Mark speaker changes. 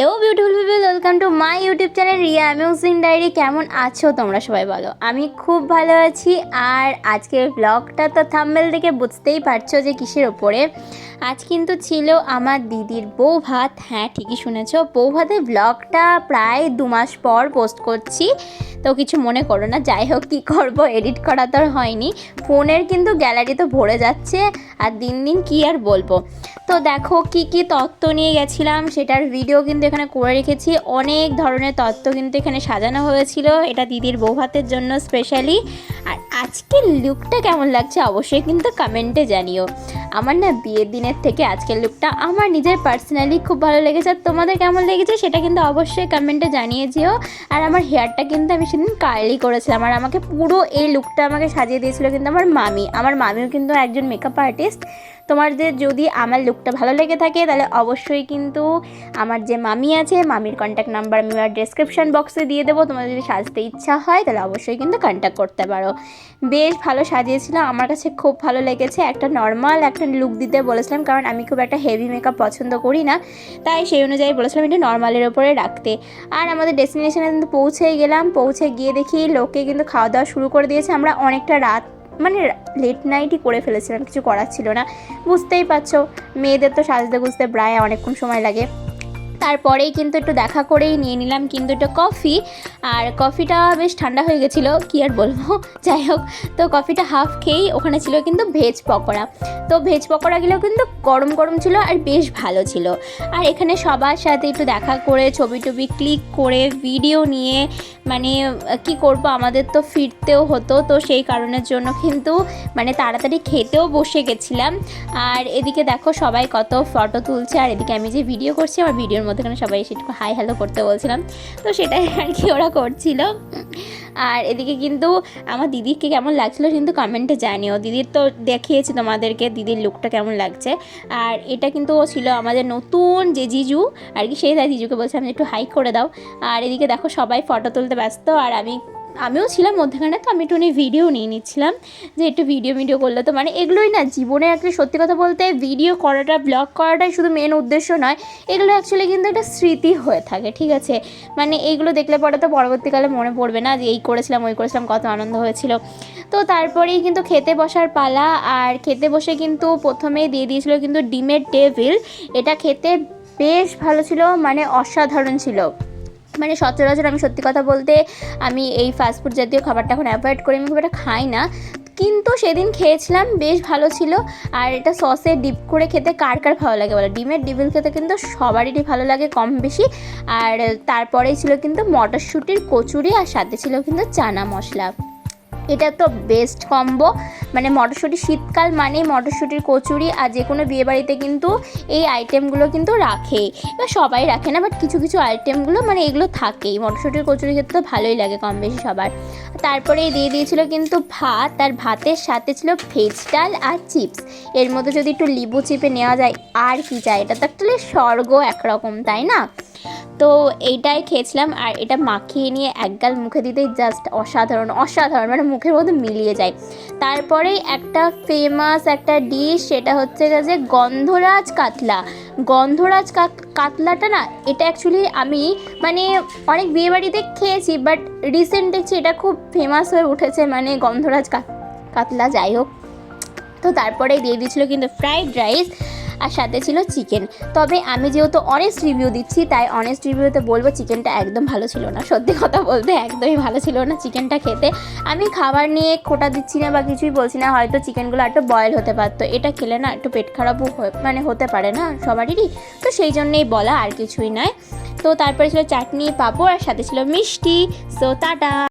Speaker 1: Hello beautiful people, welcome to my YouTube channel Riya Amusing Diary. কেমন আছো তোমরা সবাই বলো? আমি খুব ভালো আছি। আর আজকের ব্লগটা তো থাম্বনেল দেখে বুঝতেই পারছো যে কিসের ওপরে। আজ কিন্তু ছিল আমার দিদির বউ ভাত। হ্যাঁ, ঠিকই শুনেছো, বউ ভাতের ব্লগটা প্রায় 2 মাস পর পোস্ট করছি, তো কিছু মনে করো না। যাই হোক, কী করবো, এডিট করা তো আর হয়নি। ফোনের কিন্তু গ্যালারি তো ভরে যাচ্ছে, আর দিন দিন কী আর বলবো। তো দেখো কি কি তত্ত্ব নিয়ে গেছিলাম সেটার ভিডিও কিন্তু এখানে করে রেখেছি। অনেক ধরনের তত্ত্ব কিন্তু এখানে সাজানো হয়েছিল, এটা দিদির বউ ভাতের জন্য স্পেশালি। আর আজকের লুকটা কেমন লাগছে অবশ্যই কিন্তু কমেন্টে জানিও। আমার না বিয়ের দিনের থেকে আজকের লুকটা আমার নিজের পার্সোনালি খুব ভালো লেগেছে। আর তোমাদের কেমন লেগেছে সেটা কিন্তু অবশ্যই কমেন্টে জানিয়ে যেও। আর আমার হেয়ারটা কিন্তু আমি সেদিন কার্লি করেছিলাম, আর আমাকে পুরো এই লুকটা আমাকে সাজিয়ে দিয়েছিল কিন্তু আমার মামিও কিন্তু একজন মেকআপ আর্টিস্ট। তোমাদের যদি আমার লুকটা ভালো লেগে থাকে তাহলে অবশ্যই কিন্তু আমার যে মামি আছে, মামির কন্ট্যাক্ট নাম্বার আমি আমার ডেসক্রিপশন বক্সে দিয়ে দেবো। তোমাদের যদি সাজতে ইচ্ছা হয় তাহলে অবশ্যই কিন্তু কন্ট্যাক্ট করতে পারো। বেশ ভালো সাজিয়েছিল, আমার কাছে খুব ভালো লেগেছে। একটা নর্মাল একটা লুক দিতে বলেছিলাম, কারণ আমি খুব একটা হেভি মেকআপ পছন্দ করি না, তাই সেই অনুযায়ী বলেছিলাম এটা নর্মালের ওপরে রাখতে। আর আমাদের ডেস্টিনেশনে কিন্তু পৌঁছেই গেলাম। পৌঁছে গিয়ে দেখি লোকে কিন্তু খাওয়া দাওয়া শুরু করে দিয়েছে। আমরা অনেকটা রাত মানে লেট নাইটই করে ফেলেছিলাম, কিছু করার ছিল না। বুঝতেই পারছো, মেয়েদের তো সাজতে গুজতে প্রায় অনেকক্ষণ সময় লাগে। তারপরেই কিন্তু একটু দেখা করেই নিয়ে নিলাম কিন্তু একটা কফি। আর কফিটা বেশ ঠান্ডা হয়ে গেছিলো, কী আর বলবো। যাই হোক, তো কফিটা হাফ খেয়েই ওখানে ছিল কিন্তু ভেজ পকোড়া। তো ভেজ পকোড়াগুলো কিন্তু গরম গরম ছিল আর বেশ ভালো ছিল। আর এখানে সবার সাথে একটু দেখা করে ছবি টবি ক্লিক করে ভিডিও নিয়ে, মানে কি করব, আমাদের তো ফিরতেও হতো, তো সেই কারণের জন্য কিন্তু মানে তাড়াতাড়ি খেতেও বসে গেছিলাম। আর এদিকে দেখো সবাই কত ফটো তুলছে, আর এদিকে আমি যে ভিডিও করছি আমার ভিডিওর মধ্যেখানে সবাই সেটুকু হাই হ্যালো করতে বলছিলাম, তো সেটাই আর কি ওরা করছিল। আর এদিকে কিন্তু আমার দিদিকে কেমন লাগছিলো কিন্তু কমেন্টে জানিও। দিদির তো দেখিয়েছি তোমাদেরকে দিদির লুকটা কেমন লাগছে। আর এটা কিন্তু ছিল আমাদের নতুন যে জিজু আর কি, সেই তাই জিজুকে বলছিলাম একটু হাই করে দাও। আর এদিকে দেখো সবাই ফটো তুলতে ব্যস্ত, আর আমিও ছিলাম মধ্যখানে, তো আমি একটু ভিডিও নিয়ে নিচ্ছিলাম যে একটু ভিডিও করলে তো মানে এগুলোই না জীবনে একটা সত্যি কথা বলতে ভিডিও করাটা, ব্লগ করাটাই শুধু মেন উদ্দেশ্য নয়, এগুলো অ্যাকচুয়ালি কিন্তু একটা স্মৃতি হয়ে থাকে, ঠিক আছে। মানে এইগুলো দেখলে পরে তো পরবর্তীকালে মনে পড়বে না যে এই করেছিলাম ওই করেছিলাম, কত আনন্দ হয়েছিল। তো তারপরেই কিন্তু খেতে বসার পালা। আর খেতে বসে কিন্তু প্রথমেই দিয়ে দিয়েছিল কিন্তু ডিমের ডেভিল। এটা খেতে বেশ ভালো ছিল, মানে অসাধারণ ছিল। মানে সচরাচর আমি সত্যি কথা বলতে আমি এই ফাস্টফুড জাতীয় খাবারটা এখন অ্যাভয়েড করি, আমি খুব একটা খাই না, কিন্তু সেদিন খেয়েছিলাম, বেশ ভালো ছিল। আর এটা সসে ডিপ করে খেতে কার কার ভালো লাগে বলো? ডিমের ডেভিল খেতে কিন্তু সবারই ভালো লাগে কম বেশি। আর তারপরেই ছিল কিন্তু মটরশুঁটির কচুরি, আর সাথে ছিল কিন্তু চানা মশলা। এটা তো বেস্ট কম্বো, মানে মটরশুঁটি, শীতকাল মানেই মটরশুঁটির কচুরি। আর যে কোনো বিয়েবাড়িতে কিন্তু এই আইটেমগুলো কিন্তু রাখেই, এবার সবাই রাখে না, বাট কিছু কিছু আইটেমগুলো মানে এগুলো থাকেই। মটরশুঁটির কচুরি খেতে তো ভালোই লাগে কম বেশি সবার। তারপরে দিয়ে দিয়েছিল কিন্তু ভাত, আর ভাতের সাথে ছিল ভেজ ডাল আর চিপস। এর মধ্যে যদি একটু লেবু চিপে নেওয়া যায় আর কি চাই, এটা তো একটা স্বর্গ একরকম, তাই না? তো এইটাই খেয়েছিলাম। আর এটা মাখিয়ে নিয়ে একগাল মুখে দিতেই জাস্ট অসাধারণ অসাধারণ, মানে মুখের মধ্যে মিলিয়ে যায়। তারপরেই একটা ফেমাস একটা ডিশ, সেটা হচ্ছে যে গন্ধরাজ কাতলা। গন্ধরাজ কাতলাটা না, এটা অ্যাকচুয়ালি আমি মানে অনেক বিয়েবাড়িতে খেয়েছি, বাট রিসেন্ট দেখছি এটা খুব ফেমাস হয়ে উঠেছে, মানে গন্ধরাজ কাতলা। যাই হোক, তো তারপরে দিয়ে দিয়েছিল কিন্তু ফ্রাইড রাইস, আর সাথে ছিল চিকেন। তবে আমি যেহেতু অনেস্ট রিভিউ দিচ্ছি, তাই অনেস্ট রিভিউতে বলবো চিকেনটা একদম ভালো ছিল না। সত্যি কথা বলতে একদমই ভালো ছিল না চিকেনটা খেতে। আমি খাবার নিয়ে খোটা দিচ্ছি না বা কিছুই বলছি না, হয়তো চিকেনগুলো একটু বয়েল হতে পারতো, এটা খেলে না একটু পেট খারাপও মানে হতে পারে না সবারই, তো সেই জন্যেই বলা, আর কিছুই নয়। তো তারপরে ছিল চাটনি, পাঁপড়, আর সাথে ছিল মিষ্টি। So tata.